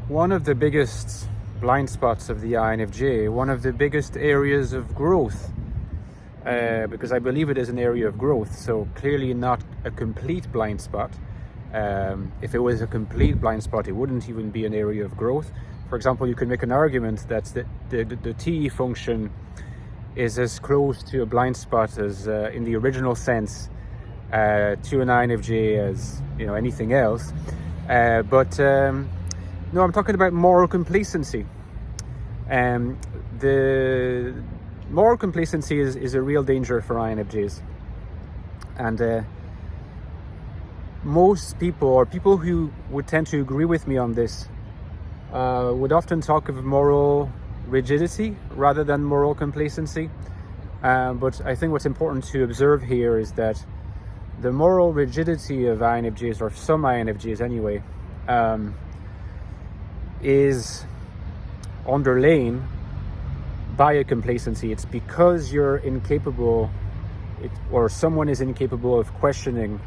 one of the biggest blind spots of the INFJ, one of the biggest areas of growth, because I believe it is an area of growth, so clearly not a complete blind spot. If it was a complete blind spot, it wouldn't even be an area of growth. For example, you could make an argument that the TE function is as close to a blind spot as, in the original sense, to an INFJ as anything else. But no, I'm talking about moral complacency. The moral complacency is a real danger for INFJs, and most people, or people who would tend to agree with me on this, would often talk of moral rigidity rather than moral complacency. But I think what's important to observe here is that the moral rigidity of INFJs, or some INFJs anyway, is underlain by a complacency. It's because you're incapable, or someone is incapable of questioning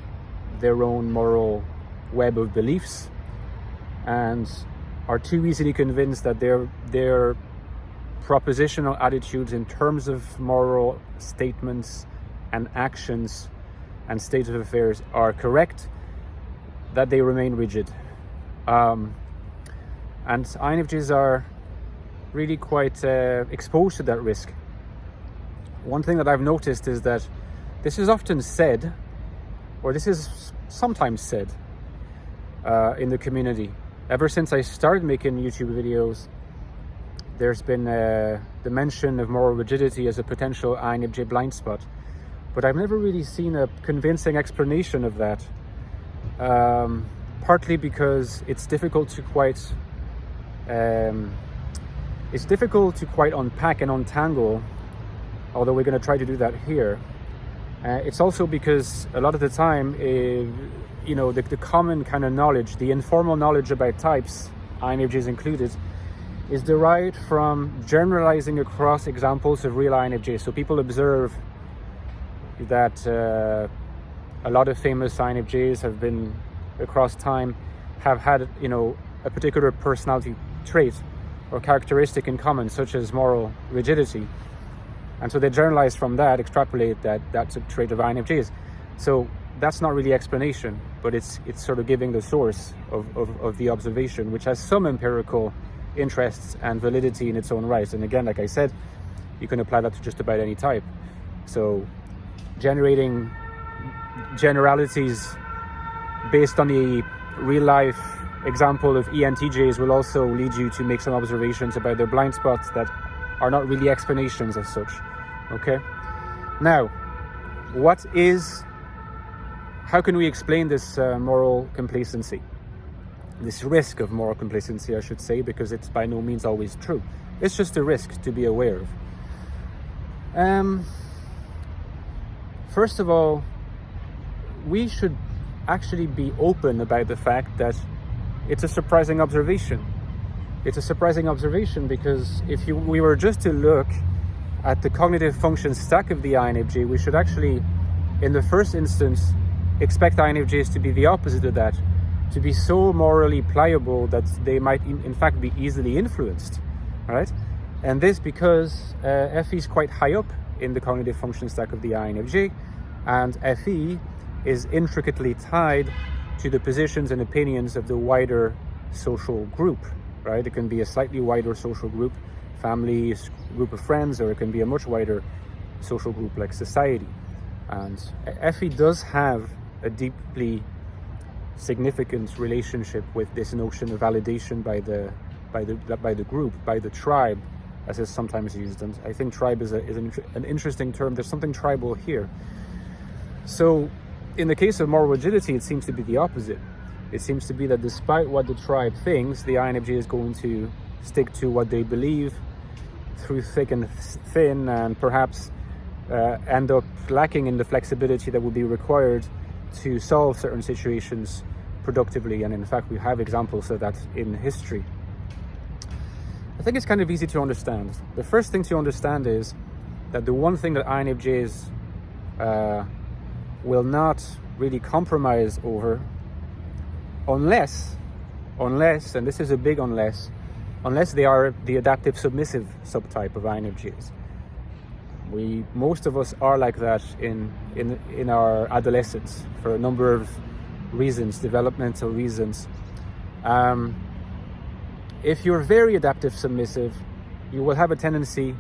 their own moral web of beliefs, and are too easily convinced that their propositional attitudes in terms of moral statements and actions and state of affairs are correct, that they remain rigid. And INFJs are really quite exposed to that risk. One thing that I've noticed is that this is often said, or this is sometimes said in the community. Ever since I started making YouTube videos, there's been the mention of moral rigidity as a potential INFJ blind spot. But I've never really seen a convincing explanation of that. Partly because it's difficult to quite unpack and untangle, although we're going to try to do that here. It's also because a lot of the time, the common kind of knowledge, the informal knowledge about types, INFJs included, is derived from generalizing across examples of real INFJs. So people observe that a lot of famous INFJs have been, across time, have had a particular personality trait or characteristic in common, such as moral rigidity, and so they generalize from that, extrapolate that that's a trait of INFJs. So that's not really explanation, but it's sort of giving the source of the observation, which has some empirical interests and validity in its own right. And again, like I said, you can apply that to just about any type. So generating generalities based on the real life example of ENTJs will also lead you to make some observations about their blind spots that are not really explanations as such. Okay? Now, how can we explain this moral complacency? This risk of moral complacency, I should say, because it's by no means always true. It's just a risk to be aware of. First of all, we should actually be open about the fact that it's a surprising observation. It's a surprising observation because if we were just to look at the cognitive function stack of the INFJ, we should actually, in the first instance, expect INFJs to be the opposite of that, to be so morally pliable that they might in fact be easily influenced, right? And this because FE is quite high up in the cognitive function stack of the INFJ, and FE is intricately tied to the positions and opinions of the wider social group, right? It can be a slightly wider social group, family, group of friends, or it can be a much wider social group like society. And FE does have a deeply significant relationship with this notion of validation by the group, by the tribe, as is sometimes used. And I think tribe is an interesting term. There's something tribal here. So in the case of moral rigidity, it seems to be the opposite. It seems to be that despite what the tribe thinks, the INFJ is going to stick to what they believe through thick and thin, and perhaps end up lacking in the flexibility that would be required to solve certain situations productively. And in fact, we have examples of that in history. I think it's kind of easy to understand. The first thing to understand is that the one thing that INFJs will not really compromise over, unless unless, and this is a big unless they are the adaptive submissive subtype of INFJs. Most of us are like that in our adolescence for a number of reasons, developmental reasons. If you're very adaptive submissive, you will have a tendency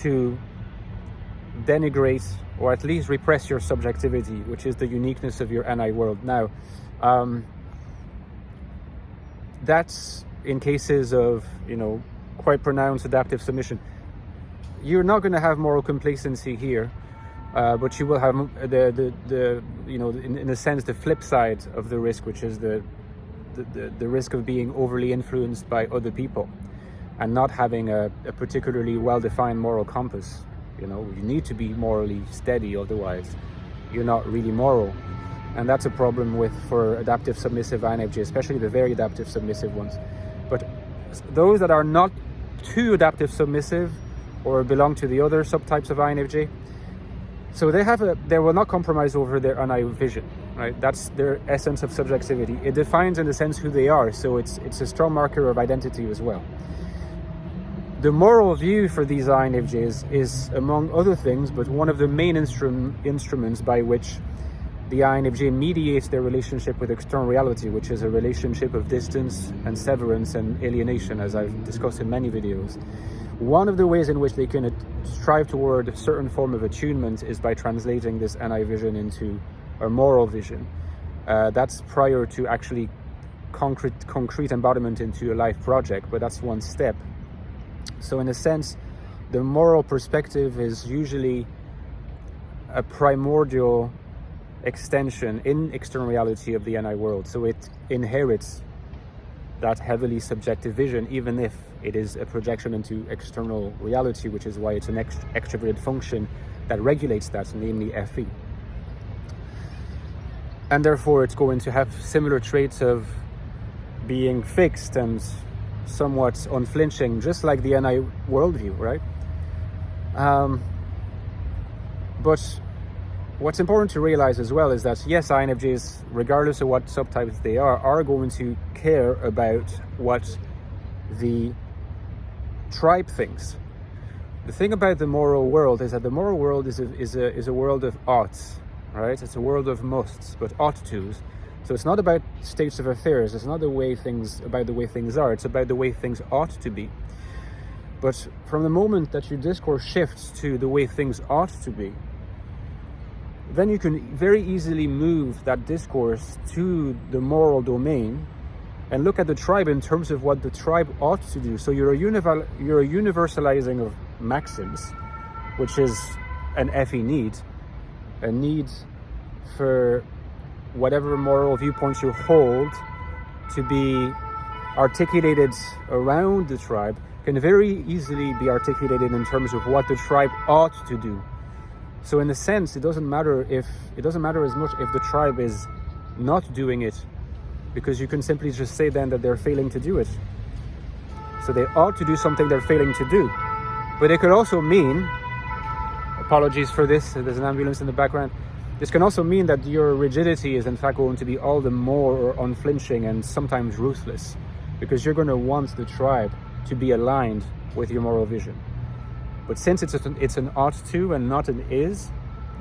to denigrate or at least repress your subjectivity, which is the uniqueness of your NI world. Now, that's in cases of, quite pronounced adaptive submission. You're not going to have moral complacency here, but you will have in a sense, the flip side of the risk, which is the risk of being overly influenced by other people and not having a particularly well-defined moral compass. You need to be morally steady, otherwise you're not really moral. And that's a problem for adaptive submissive INFJ, especially the very adaptive submissive ones. But those that are not too adaptive submissive or belong to the other subtypes of INFJ, so they will not compromise over their NI vision, right? That's their essence of subjectivity. It defines, in a sense, who they are, so it's a strong marker of identity as well. The moral view for these INFJs is, among other things, but one of the main instruments by which the INFJ mediates their relationship with external reality, which is a relationship of distance and severance and alienation, as I've discussed in many videos. One of the ways in which they can strive toward a certain form of attunement is by translating this NI vision into a moral vision. That's prior to actually concrete embodiment into a life project, but that's one step. So in a sense, the moral perspective is usually a primordial extension in external reality of the NI world. So it inherits that heavily subjective vision, even if it is a projection into external reality, which is why it's an extroverted function that regulates that, namely FE. And therefore it's going to have similar traits of being fixed and somewhat unflinching, just like the NI worldview, right? But what's important to realize as well is that, yes, INFJs, regardless of what subtypes they are going to care about what the tribe thinks. The thing about the moral world is that the moral world is a world of oughts, right? It's a world of musts, but ought tos. So it's not about states of affairs. It's not about the way things are. It's about the way things ought to be. But from the moment that your discourse shifts to the way things ought to be, then you can very easily move that discourse to the moral domain and look at the tribe in terms of what the tribe ought to do. So you're a universalizing of maxims, which is an FE need, a need for whatever moral viewpoints you hold to be articulated around the tribe can very easily be articulated in terms of what the tribe ought to do. So in a sense, it doesn't matter as much if the tribe is not doing it, because you can simply just say then that they're failing to do it. So they ought to do something they're failing to do. But it could also mean, apologies for this, there's an ambulance in the background. This can also mean that your rigidity is in fact going to be all the more unflinching and sometimes ruthless, because you're going to want the tribe to be aligned with your moral vision. But since it's an ought to and not an is,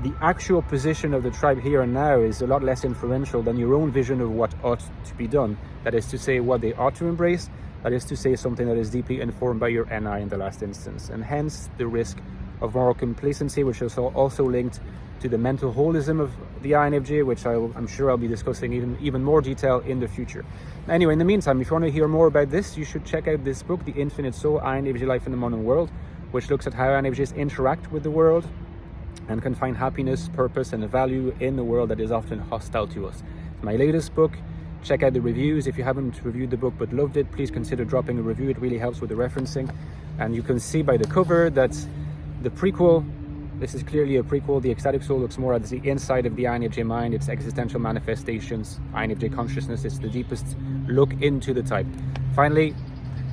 the actual position of the tribe here and now is a lot less influential than your own vision of what ought to be done. That is to say, what they ought to embrace. That is to say, something that is deeply informed by your NI in the last instance. And hence the risk of moral complacency, which is also linked to the mental holism of the INFJ, which I'm sure I'll be discussing even more detail in the future. Anyway, in the meantime, if you want to hear more about this, you should check out this book, The Infinite Soul, INFJ Life in the Modern World, which looks at how INFJs interact with the world and can find happiness, purpose, and value in the world that is often hostile to us. It's my latest book. Check out the reviews. If you haven't reviewed the book but loved it, please consider dropping a review. It really helps with the referencing. And you can see by the cover that the prequel, this is clearly a prequel. The Ecstatic Soul looks more at the inside of the INFJ mind, its existential manifestations, INFJ consciousness. It's the deepest look into the type. Finally,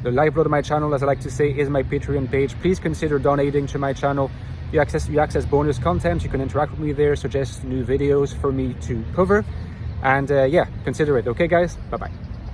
the lifeblood of my channel, as I like to say, is my Patreon page. Please consider donating to my channel. You access bonus content. You can interact with me there, suggest new videos for me to cover. And yeah, consider it. Okay, guys? Bye-bye.